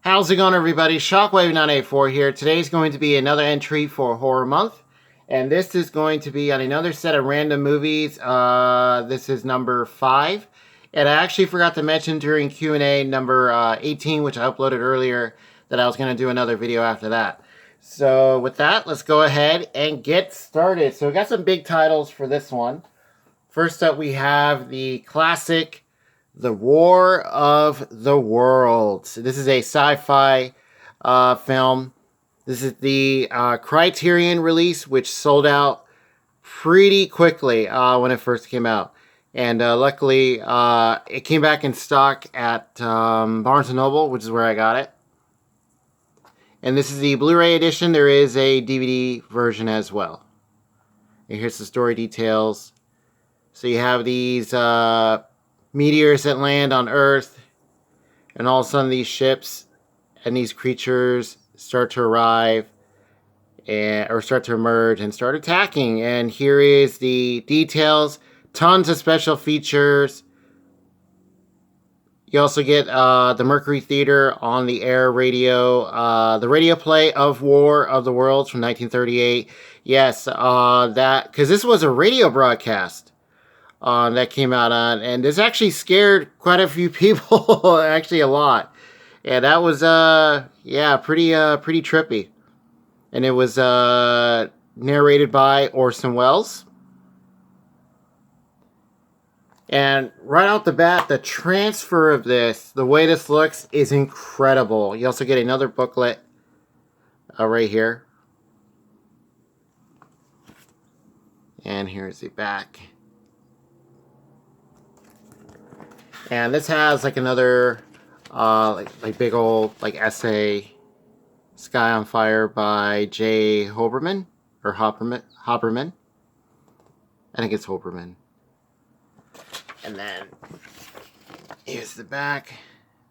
How's it going, everybody? Shockwave984 here. Today's going to be another entry for Horror Month. And this is going to be on another set of random movies. This is number 5. And I actually forgot to mention during Q&A number 18, which I uploaded earlier, that I was going to do another video after that. So with that, let's go ahead and get started. So we got some big titles for this one. First up, we have the classic The War of the Worlds. This is a sci-fi film. This is the Criterion release, which sold out pretty quickly when it first came out. And luckily, it came back in stock at Barnes & Noble, which is where I got it. And this is the Blu-ray edition. There is a DVD version as well. And here's the story details. So you have these meteors that land on Earth, and all of a sudden these ships and these creatures start to arrive or start to emerge and start attacking. And here is the details. Tons of special features. You also get the Mercury Theater on the air radio, the radio play of War of the Worlds from 1938. Yes, that, because this was a radio broadcast that came out on, and this actually scared quite a few people, actually a lot. And that was, yeah, pretty trippy. And it was narrated by Orson Welles. And right out the bat, the transfer of this, the way this looks, is incredible. You also get another booklet right here. And here's the back. And this has like another like big old like essay, Sky on Fire by J. Hoberman or Hoberman. I think it's Hoberman. And then here's the back,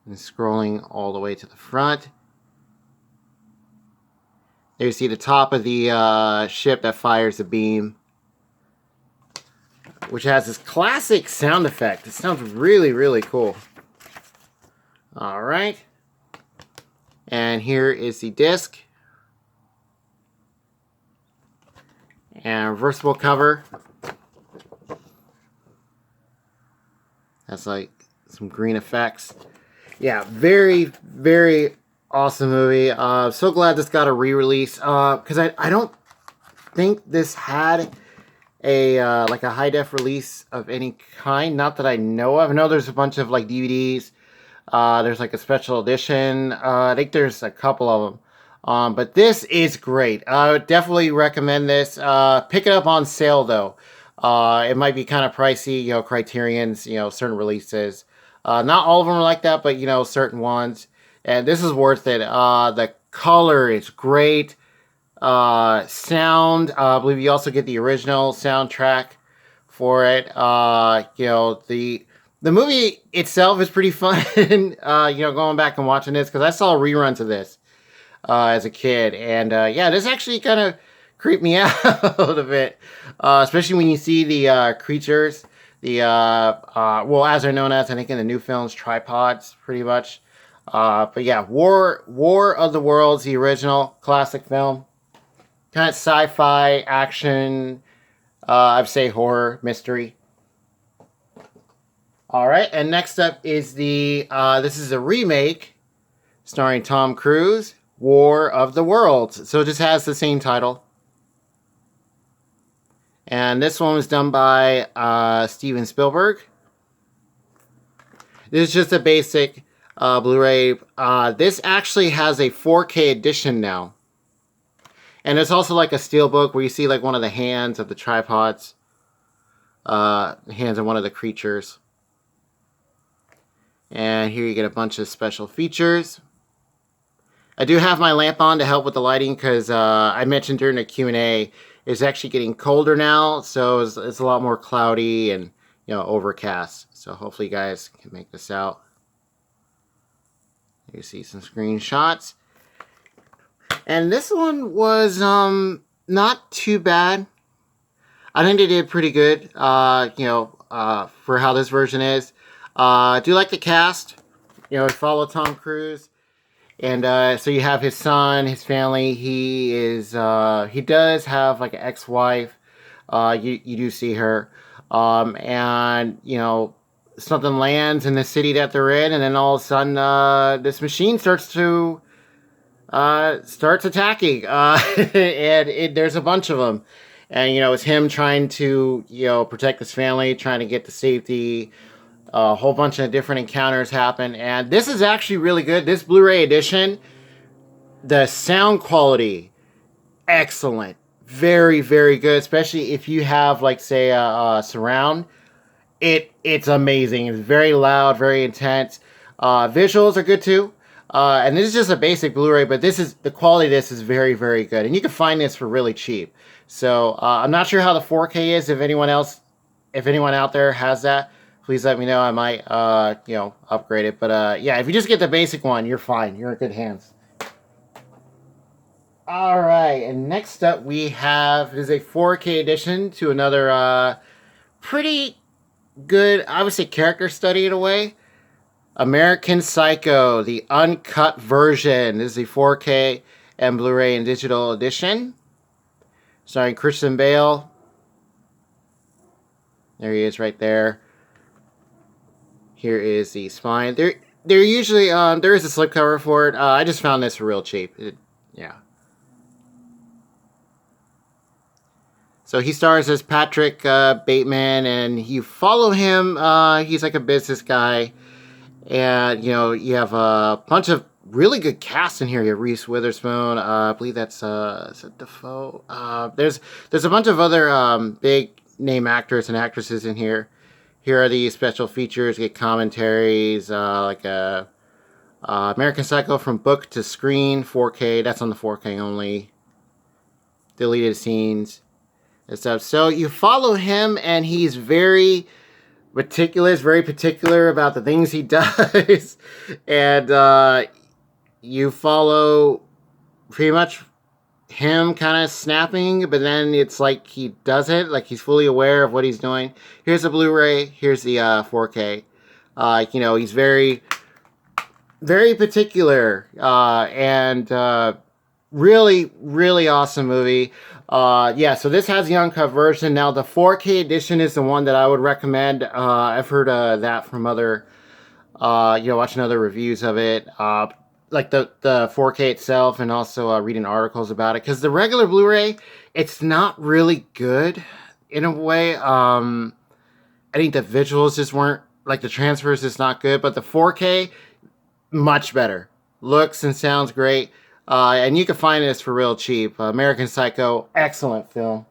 and scrolling all the way to the front. There you see the top of the ship that fires the beam, which has this classic sound effect. It sounds really, really cool. All right. And here is the disc. And reversible cover. That's like some green effects. Yeah, very, very awesome movie. So glad this got a re-release. Because I don't think this had a like a high-def release of any kind. Not that I know of. I know there's a bunch of like DVDs. There's like a special edition. I think there's a couple of them. But this is great. I would definitely recommend this. Pick it up on sale though. It might be kind of pricey, you know, Criterion's, you know, certain releases. Not all of them are like that, but, you know, certain ones. And this is worth it. The color is great. Sound, I believe you also get the original soundtrack for it. You know, the movie itself is pretty fun, you know, going back and watching this, because I saw reruns of this as a kid. And, yeah, this actually kind of creeped me out a bit, especially when you see the creatures, the well, as they're known as, I think in the new films, tripods, pretty much. But yeah, War of the Worlds, the original classic film, kind of sci-fi action, I'd say horror mystery. All right, and next up is the this is a remake starring Tom Cruise, War of the Worlds. So it just has the same title. And this one was done by Steven Spielberg. This is just a basic Blu-ray. This actually has a 4K edition now. And it's also like a steelbook where you see like one of the hands of the tripods. Hands of one of the creatures. And here you get a bunch of special features. I do have my lamp on to help with the lighting because I mentioned during the Q&A it's actually getting colder now, so it's a lot more cloudy and, you know, overcast. So hopefully you guys can make this out. You see some screenshots. And this one was not too bad. I think they did pretty good, you know, for how this version is. I do like the cast. You know, follow Tom Cruise. And so you have his son, his family. He does have like an ex-wife. You do see her, and something lands in the city that they're in, and then all of a sudden this machine starts attacking, and there's a bunch of them, and it's him trying to protect his family, trying to get to safety. A whole bunch of different encounters happen, and this is actually really good. This Blu-ray edition, the sound quality, excellent, very very good, especially if you have like say a surround. It's amazing. It's very loud, very intense. Visuals are good too. And this is just a basic Blu-ray, but the quality of this is very, very good. And you can find this for really cheap. So I'm not sure how the 4K is. If anyone out there has that, please let me know. I might, upgrade it. But yeah, if you just get the basic one, you're fine. You're in good hands. All right, and next up we have is a 4K edition to another pretty good, I would say, character study in a way. American Psycho, the uncut version. This is the 4K and Blu-ray and digital edition. Starring Christian Bale. There he is right there. Here is the spine. There usually there is a slipcover for it. I just found this real cheap. Yeah. So he stars as Patrick Bateman, and you follow him. He's like a business guy. And, you have a bunch of really good casts in here. You have Reese Witherspoon. I believe that's is it Defoe? There's a bunch of other big name actors and actresses in here. Here are the special features. You get commentaries, like American Psycho from book to screen, 4K. That's on the 4K only. Deleted scenes and stuff. So you follow him, and he's very meticulous, very particular about the things he does. And you follow pretty much him kind of snapping, but then it's like he doesn't, like he's fully aware of what he's doing. Here's the Blu-ray, here's the 4K. He's very, very particular, and really, really awesome movie. Yeah, so this has the uncut version. Now, the 4K edition is the one that I would recommend. I've heard that from other, watching other reviews of it. Like the 4K itself, and also reading articles about it. Because the regular Blu-ray, it's not really good in a way. I think the visuals just weren't, like the transfer is just not good. But the 4K, much better. Looks and sounds great. And you can find this for real cheap. American Psycho, excellent film.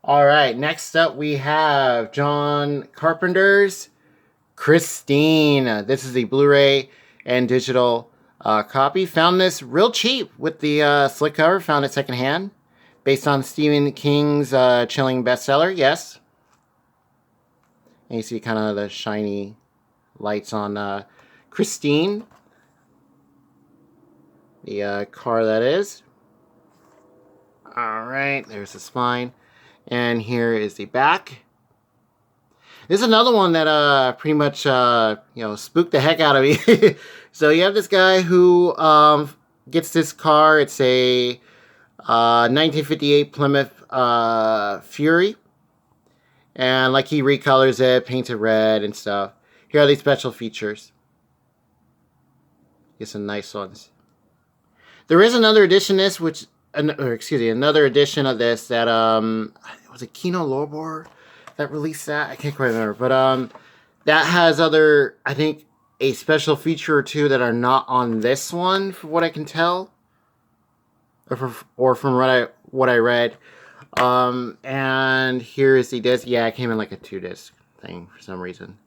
All right, next up we have John Carpenter's Christine. This is the Blu-ray and digital copy. Found this real cheap with the slipcover. Found it secondhand. Based on Stephen King's chilling bestseller, yes. And you see kind of the shiny lights on Christine. The car that is. Alright, there's the spine. And here is the back. This is another one that pretty much spooked the heck out of me. So you have this guy who gets this car. It's a 1958 Plymouth Fury. And like he recolors it, paints it red and stuff. Here are these special features. Get some nice ones. There is another edition of this, another edition of this that was it Kino Lorber that released that? I can't quite remember, but that has other, I think, a special feature or two that are not on this one, from what I can tell, or from what I read. And here is the disc. Yeah, it came in like a 2-disc thing for some reason.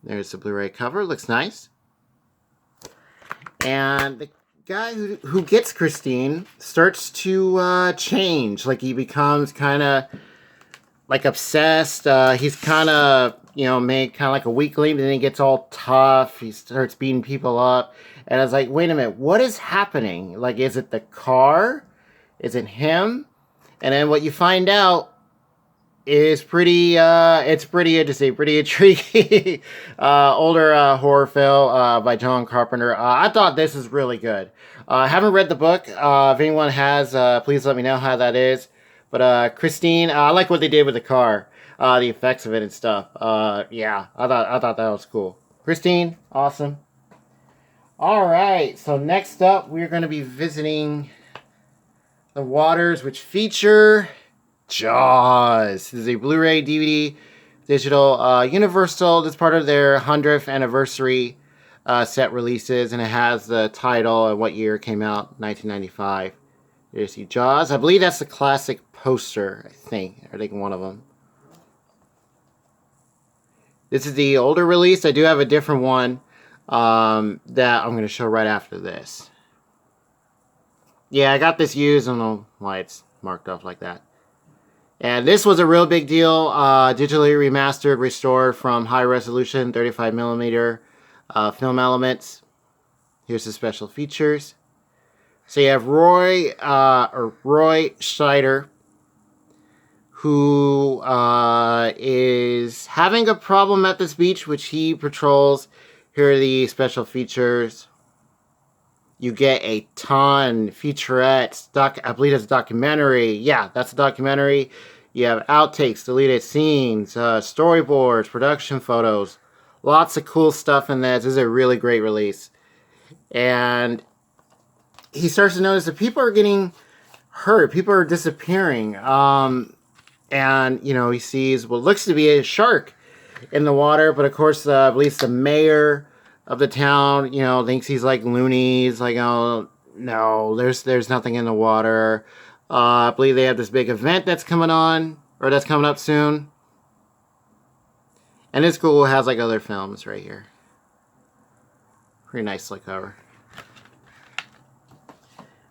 There's the Blu-ray cover. Looks nice. And the guy who gets Christine starts to change. Like, he becomes kind of like obsessed. He's kind of, made kind of like a weakling, but then he gets all tough. He starts beating people up. And I was like, wait a minute, what is happening? Like, is it the car? Is it him? And then what you find out is pretty, it's pretty interesting, pretty intriguing. Older horror film by John Carpenter. I thought this is really good. I haven't read the book. If anyone has, please let me know how that is. But Christine, I like what they did with the car, the effects of it and stuff. Yeah, I thought that was cool. Christine, awesome. All right, so next up, we're going to be visiting the waters, which feature Jaws. This is a Blu-ray, DVD, digital, Universal. This is part of their 100th anniversary set releases, and it has the title and what year it came out, 1995. You see Jaws. I believe that's the classic poster, I think one of them. This is the older release. I do have a different one that I'm going to show right after this. Yeah, I got this used. I don't know why it's marked off like that. And this was a real big deal. Digitally remastered, restored from high resolution 35mm film elements. Here's the special features. So you have Roy Scheider, who is having a problem at this beach, which he patrols. Here are the special features. You get a ton featurettes. I believe that's a documentary. Yeah, that's a documentary. You have outtakes, deleted scenes, storyboards, production photos. Lots of cool stuff in this. This is a really great release. And he starts to notice that people are getting hurt. People are disappearing. And, you know, he sees what looks to be a shark in the water. But, of course, I believe the mayor of the town, you know, thinks he's like loonies. Like, oh, no, there's nothing in the water. I believe they have this big event that's coming on, or that's coming up soon. And this school has like other films right here. Pretty nicely cover.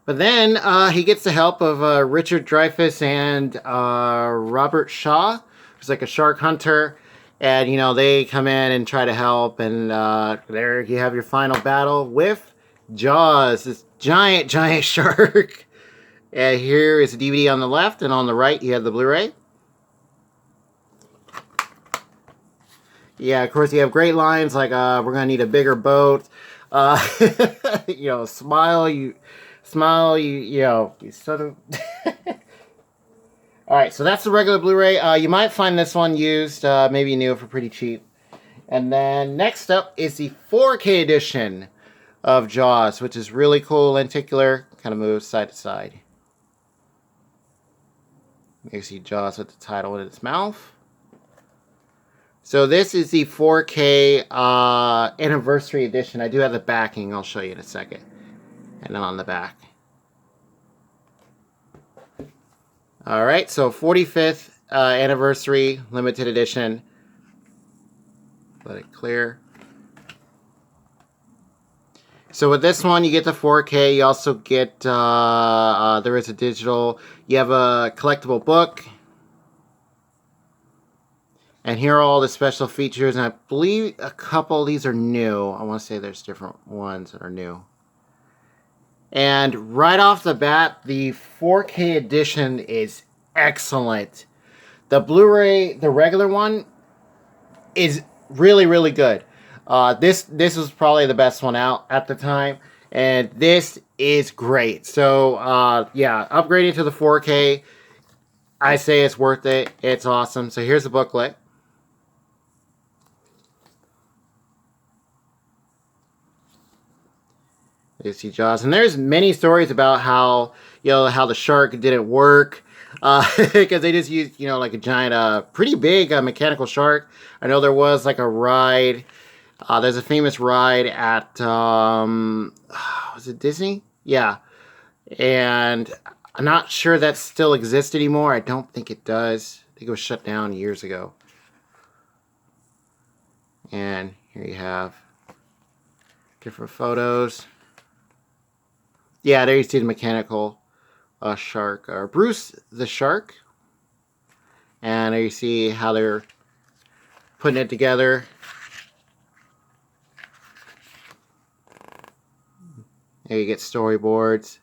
But then he gets the help of Richard Dreyfuss and Robert Shaw, who's like a shark hunter. And, you know, they come in and try to help. And there you have your final battle with Jaws, this giant, giant shark. And here is the DVD on the left, and on the right you have the Blu-ray. Yeah, of course you have great lines like, we're going to need a bigger boat. You know, smile, you know, you sort of... Alright, so that's the regular Blu-ray. You might find this one used, maybe new for pretty cheap. And then next up is the 4K edition of Jaws, which is really cool, lenticular, kind of moves side to side. You see Jaws with the title in its mouth. So this is the 4K anniversary edition. I do have the backing. I'll show you in a second. And then on the back. Alright, so 45th anniversary limited edition. Let it clear. So with this one, you get the 4K. You also get, there is a digital. You have a collectible book. And here are all the special features. And I believe a couple of these are new. I want to say there's different ones that are new. And right off the bat, the 4K edition is excellent. The Blu-ray, the regular one, is really, really good. This was probably the best one out at the time, and this is great. So yeah, upgrading to the 4K, I say it's worth it. It's awesome. So here's the booklet. You see Jaws, and there's many stories about how, you know, how the shark didn't work, because they just used, you know, like a giant, pretty big mechanical shark. I know there was like a ride. There's a famous ride at, was it Disney? Yeah. And I'm not sure that still exists anymore. I don't think it does. I think it was shut down years ago. And here you have different photos. Yeah, there you see the mechanical shark, or Bruce the shark. And there you see how they're putting it together. There you get storyboards.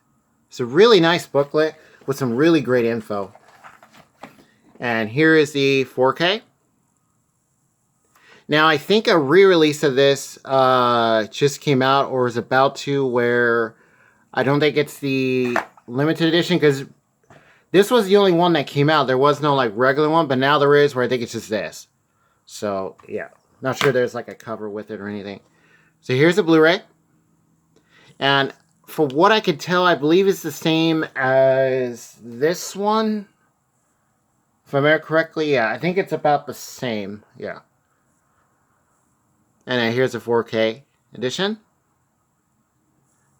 It's a really nice booklet with some really great info. And here is the 4K. Now, I think a re-release of this just came out or is about to, where I don't think it's the limited edition, because this was the only one that came out. There was no like regular one, but now there is, where I think it's just this. So, yeah. Not sure there's like a cover with it or anything. So here's the Blu-ray. And for what I could tell, I believe it's the same as this one. If I remember correctly, yeah. I think it's about the same. Yeah. And then here's a 4K edition.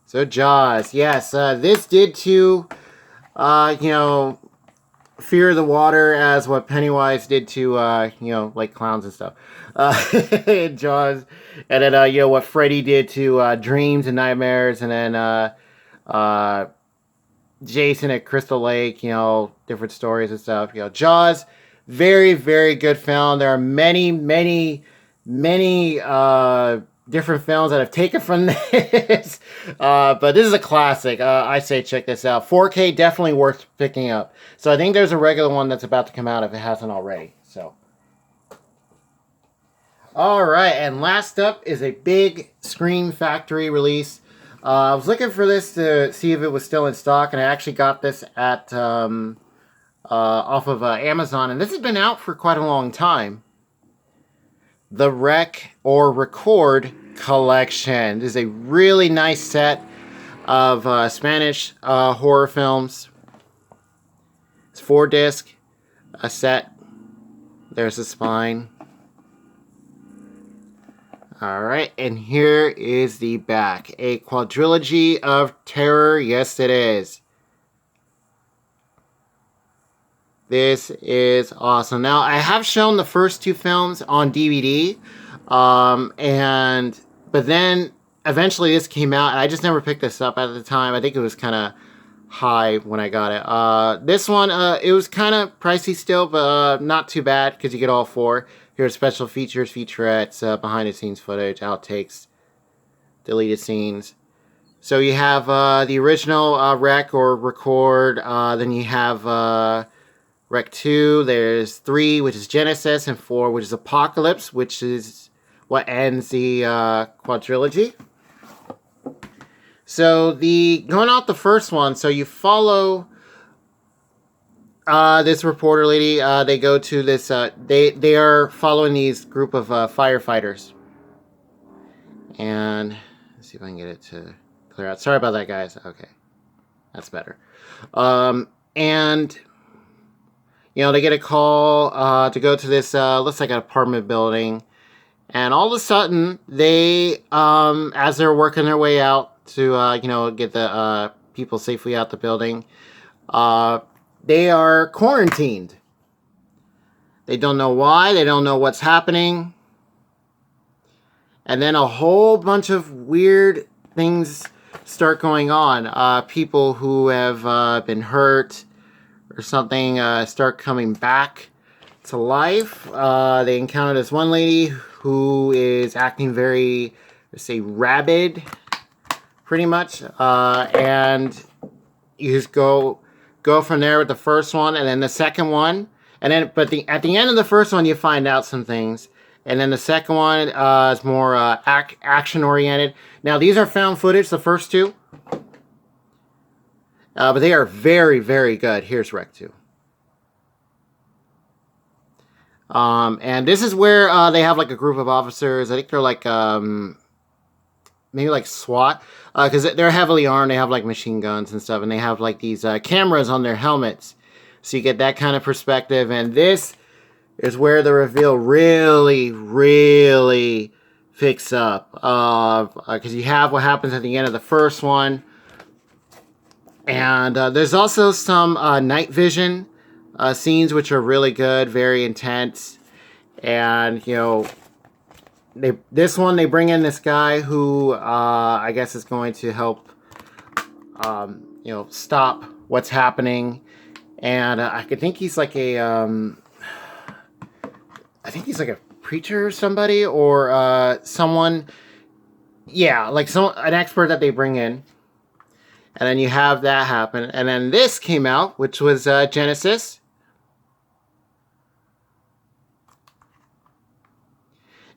So Jaws, yes, this did too, fear the water as what Pennywise did to, like clowns and stuff. Jaws, and then what Freddy did to dreams and nightmares, and then Jason at Crystal Lake, different stories and stuff. Jaws, very, very good film. There are many different films that I've taken from this, but this is a classic. I say check this out. 4K, definitely worth picking up. So I think there's a regular one that's about to come out if it hasn't already. So, all right, and last up is a big Scream Factory release. I was looking for this to see if it was still in stock, and I actually got this at off of Amazon, and this has been out for quite a long time. The Rec or Record Collection. This is a really nice set of Spanish horror films. It's 4-disc, a set. There's the spine. Alright, and here is the back. A quadrilogy of terror. Yes, it is. This is awesome. Now, I have shown the first 2 films on DVD, but then eventually this came out, and I just never picked this up at the time. I think it was kind of high when I got it. This one, it was kind of pricey still, but not too bad, because you get all 4. Here's special features, featurettes, behind-the-scenes footage, outtakes, deleted scenes. So you have the original Rec or Record, then you have Rec 2, there's 3, which is Genesis, and 4, which is Apocalypse, which is what ends the quadrilogy. So going out the first one, so you follow this reporter lady. They go to this, they are following these group of firefighters. And let's see if I can get it to clear out. Sorry about that, guys. Okay, that's better. And they get a call to go to this, looks like an apartment building. And all of a sudden, they, as they're working their way out to, get the people safely out the building, they are quarantined. They don't know why. They don't know what's happening. And then a whole bunch of weird things start going on. People who have been hurt or something start coming back to life. They encounter this one lady who is acting very, let's say, rabid, pretty much. And you just go from there with the first one, and then the second one, and then at the end of the first one, you find out some things, and then the second one is more action oriented. Now these are found footage, the first 2. But they are very, very good. Here's Rec 2. And this is where they have like a group of officers. I think they're like maybe like SWAT, because they're heavily armed. They have like machine guns and stuff, and they have like these cameras on their helmets, so you get that kind of perspective. And this is where the reveal really, really picks up, because you have what happens at the end of the first one. And there's also some night vision scenes, which are really good, very intense. And, this one, they bring in this guy who I guess is going to help, stop what's happening. And I think he's like a preacher or somebody, or someone. Yeah, like an expert that they bring in. And then you have that happen. And then this came out, which was Genesis.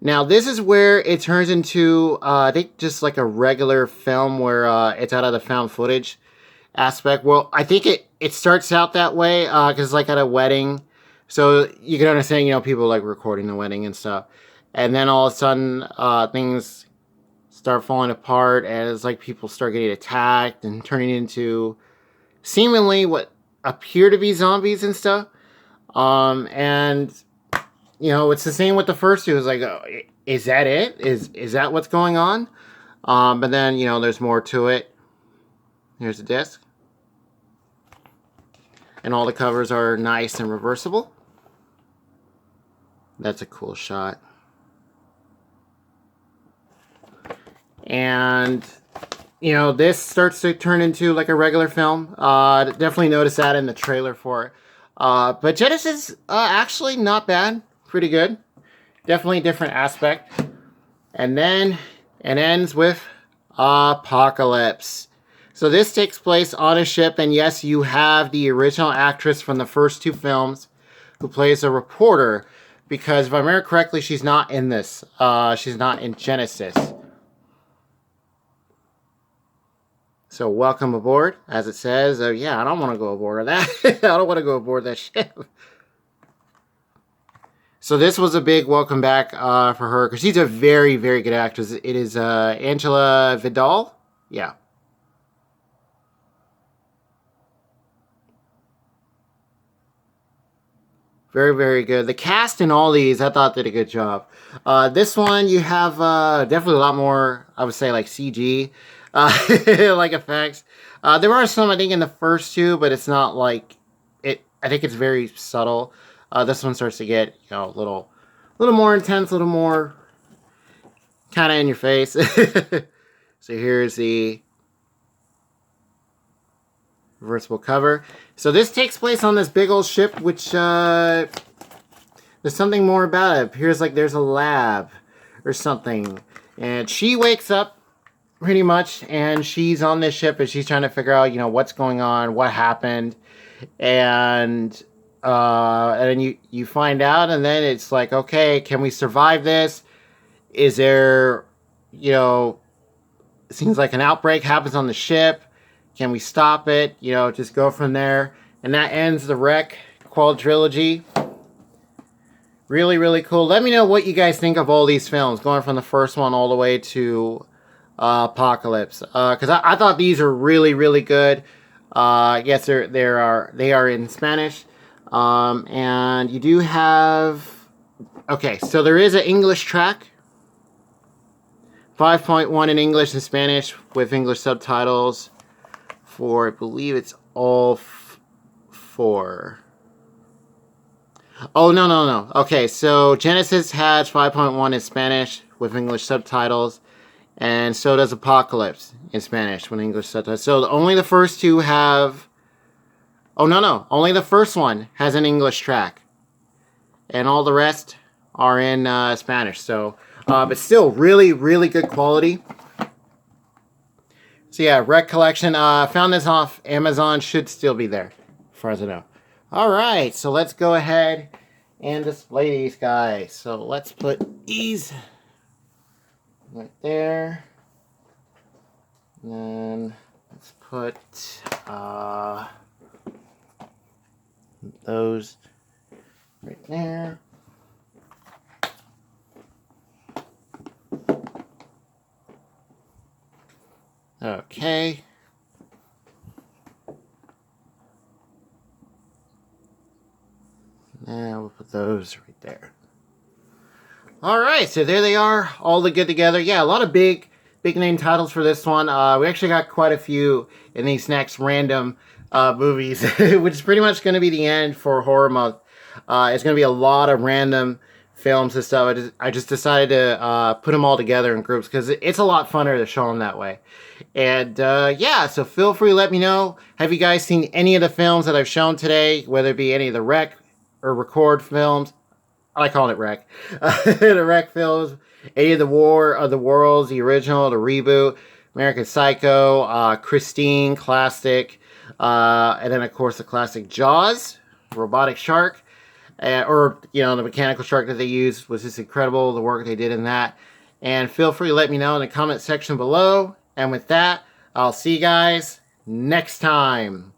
Now, this is where it turns into, I think, just like a regular film where it's out of the found footage aspect. Well, I think it starts out that way because it's like at a wedding. So you can understand, people like recording the wedding and stuff. And then all of a sudden, things start falling apart and it's like people start getting attacked and turning into seemingly what appear to be zombies and stuff. And it's the same with the first two. It's like, is that it? Is that what's going on? But then, there's more to it. Here's the disc. And all the covers are nice and reversible. That's a cool shot. And, this starts to turn into like a regular film. Definitely noticed that in the trailer for it. But Genesis, actually not bad. Pretty good. Definitely a different aspect. And then it ends with Apocalypse. So this takes place on a ship, and yes, you have the original actress from the first two films who plays a reporter, because if I remember correctly, she's not in this. She's not in Genesis. So welcome aboard, as it says. Yeah, I don't want to go aboard of that. I don't want to go aboard that ship. So this was a big welcome back for her, because she's a very, very good actress. It is Angela Vidal. Yeah. Very, very good. The cast in all these, I thought, did a good job. This one, you have definitely a lot more, I would say, like CG, like effects. There are some, I think, in the first two, but it's not like it. I think it's very subtle. This one starts to get, a little more intense, a little more kind of in your face. So here's the reversible cover. So this takes place on this big old ship, which there's something more about it. It appears like there's a lab or something. And she wakes up pretty much, and she's on this ship, and she's trying to figure out, what's going on, what happened. And then you find out, and then it's like, okay, can we survive this? Is there, it seems like an outbreak happens on the ship. Can we stop it? Just go from there. And that ends the Wreck quadrilogy. Really, really cool. Let me know what you guys think of all these films, going from the first one all the way to Apocalypse. Because I thought these are really, really good. Yes, they are in Spanish. And you do have... Okay, so there is an English track. 5.1 in English and Spanish with English subtitles. For, I believe it's all four. Oh, no. Okay, so Genesis has 5.1 in Spanish with English subtitles, and so does Apocalypse in Spanish with English subtitles. So only the first two have... Oh, no. Only the first one has an English track, and all the rest are in Spanish. So, but still, really, really good quality. So yeah, Wreck Collection. Found this off Amazon. Should still be there, as far as I know. Alright, so let's go ahead and display these guys. So let's put these right there. And then let's put those right there. Okay. Now we'll put those right there. Alright, so there they are, all the good together. Yeah, a lot of big name titles for this one. We actually got quite a few in these next random movies, which is pretty much going to be the end for Horror Month. It's going to be a lot of random films and stuff. I just decided to put them all together in groups because it's a lot funner to show them that way. And yeah, so feel free to let me know. Have you guys seen any of the films that I've shown today, whether it be any of the Wreck or Record films? I like calling it Wreck. The Wreck films, any of the War of the Worlds, the original, the reboot, American Psycho, Christine, classic, and then of course the classic Jaws, Robotic Shark. or, you know, the mechanical shark that they used was just incredible, the work they did in that. And feel free to let me know in the comment section below. And with that, I'll see you guys next time.